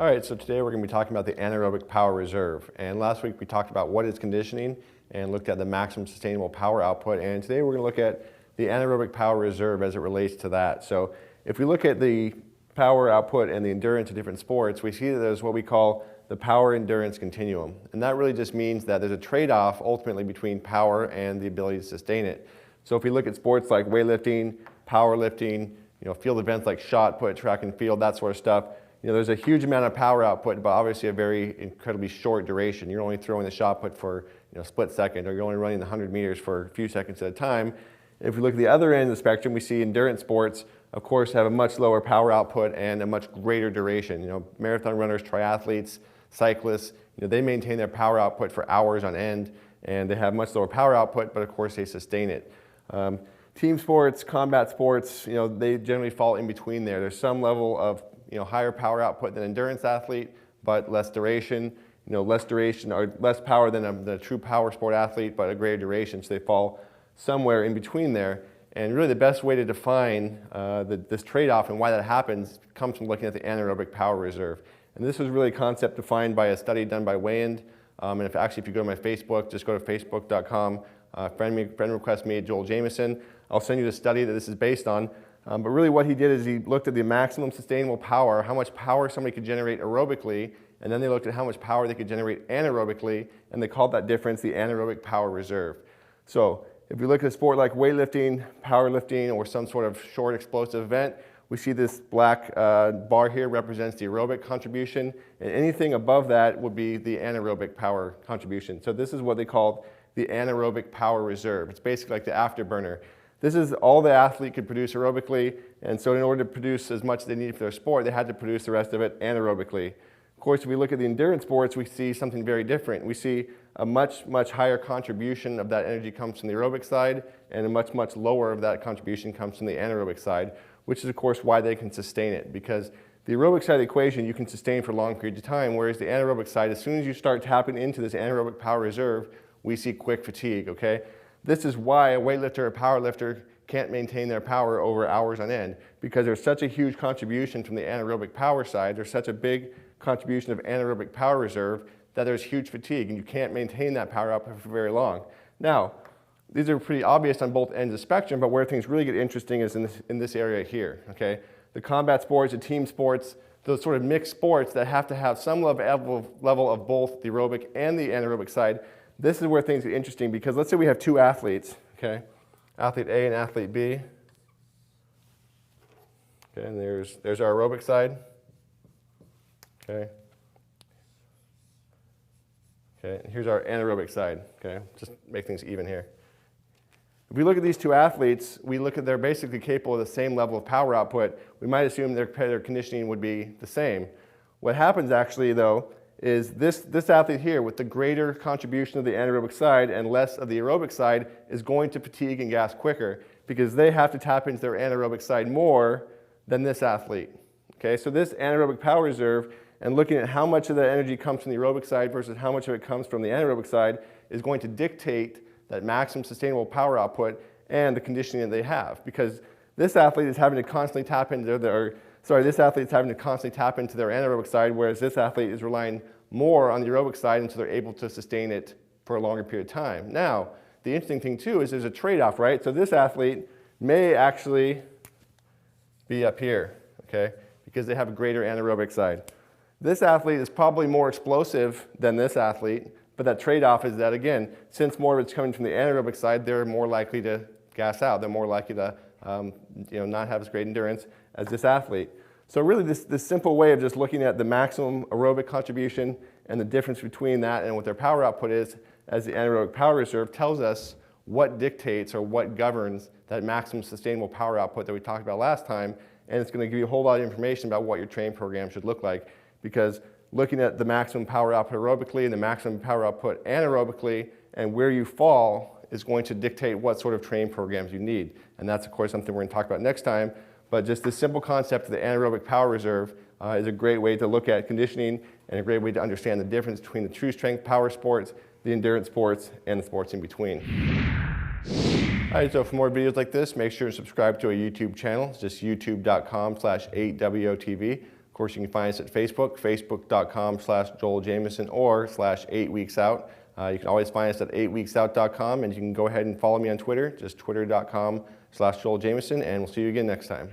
All right, so today we're going to be talking about the anaerobic power reserve. And last week we talked about what is conditioning and looked at the maximum sustainable power output. And today we're going to look at the anaerobic power reserve as it relates to that. So if we look at the power output and the endurance of different sports, we see that there's what we call the power endurance continuum. And that really just means that there's a trade-off ultimately between power and the ability to sustain it. So if we look at sports like weightlifting, powerlifting, field events like shot put, track and field, that sort of stuff, there's a huge amount of power output, but obviously a very incredibly short duration. You're only throwing the shot put for a split second, or you're only running the 100 meters for a few seconds at a time. If we look at the other end of the spectrum, we see endurance sports, of course, have a much lower power output and a much greater duration. Marathon runners, triathletes, cyclists, they maintain their power output for hours on end, and they have much lower power output, but of course they sustain it. Team sports, combat sports, they generally fall in between there. There's some level of higher power output than an endurance athlete, but less duration. Less duration or less power than the true power sport athlete, but a greater duration. So they fall somewhere in between there. And really the best way to define this trade-off and why that happens comes from looking at the anaerobic power reserve. And this was really a concept defined by a study done by Wayand. And if you go to my Facebook, just go to facebook.com, friend request me, Joel Jamieson. I'll send you the study that this is based on. But really what he did is he looked at the maximum sustainable power, how much power somebody could generate aerobically, and then they looked at how much power they could generate anaerobically, and they called that difference the anaerobic power reserve. So if we look at a sport like weightlifting, powerlifting, or some sort of short explosive event, we see this black bar here represents the aerobic contribution, and anything above that would be the anaerobic power contribution. So this is what they called the anaerobic power reserve. It's basically like the afterburner. This is all the athlete could produce aerobically, and so in order to produce as much as they needed for their sport, they had to produce the rest of it anaerobically. Of course, if we look at the endurance sports, we see something very different. We see a much higher contribution of that energy comes from the aerobic side, and a much lower of that contribution comes from the anaerobic side, which is of course why they can sustain it, because the aerobic side of the equation you can sustain for long periods of time, whereas the anaerobic side, as soon as you start tapping into this anaerobic power reserve, we see quick fatigue, okay? This is why a weightlifter or powerlifter can't maintain their power over hours on end, because there's such a huge contribution from the anaerobic power side, there's such a big contribution of anaerobic power reserve that there's huge fatigue, and you can't maintain that power output for very long. Now, these are pretty obvious on both ends of the spectrum, but where things really get interesting is in this area here, okay? The combat sports, the team sports, those sort of mixed sports that have to have some level of both the aerobic and the anaerobic side. This is where things get interesting, because let's say we have two athletes, okay? Athlete A and athlete B. Okay, and there's our aerobic side. Okay. Okay, and here's our anaerobic side. Okay, just make things even here. If we look at these two athletes, we look at they're basically capable of the same level of power output. We might assume their conditioning would be the same. What happens actually, though, is this athlete here with the greater contribution of the anaerobic side and less of the aerobic side is going to fatigue and gas quicker, because they have to tap into their anaerobic side more than this athlete. Okay, so this anaerobic power reserve, and looking at how much of the energy comes from the aerobic side versus how much of it comes from the anaerobic side, is going to dictate that maximum sustainable power output and the conditioning that they have, because this athlete is having to constantly tap into this athlete is having to constantly tap into their anaerobic side, whereas this athlete is relying more on the aerobic side, and so they're able to sustain it for a longer period of time. Now, the interesting thing too is there's a trade-off, right? So this athlete may actually be up here, okay, because they have a greater anaerobic side. This athlete is probably more explosive than this athlete, but that trade-off is that, again, since more of it's coming from the anaerobic side, they're more likely to gas out. They're more likely to not have as great endurance as this athlete. So really this simple way of just looking at the maximum aerobic contribution and the difference between that and what their power output is as the anaerobic power reserve tells us what dictates or what governs that maximum sustainable power output that we talked about last time, and it's going to give you a whole lot of information about what your training program should look like, because looking at the maximum power output aerobically and the maximum power output anaerobically and where you fall is going to dictate what sort of training programs you need. And that's, of course, something we're going to talk about next time. But just this simple concept of the anaerobic power reserve is a great way to look at conditioning and a great way to understand the difference between the true strength power sports, the endurance sports, and the sports in between. All right, so for more videos like this, make sure to subscribe to our YouTube channel. It's just youtube.com/8WOTV. Of course, you can find us at Facebook, facebook.com/Joel Jamieson or /8weeksout. You can always find us at 8weeksout.com, and you can go ahead and follow me on Twitter, just twitter.com/Joel Jamieson, and we'll see you again next time.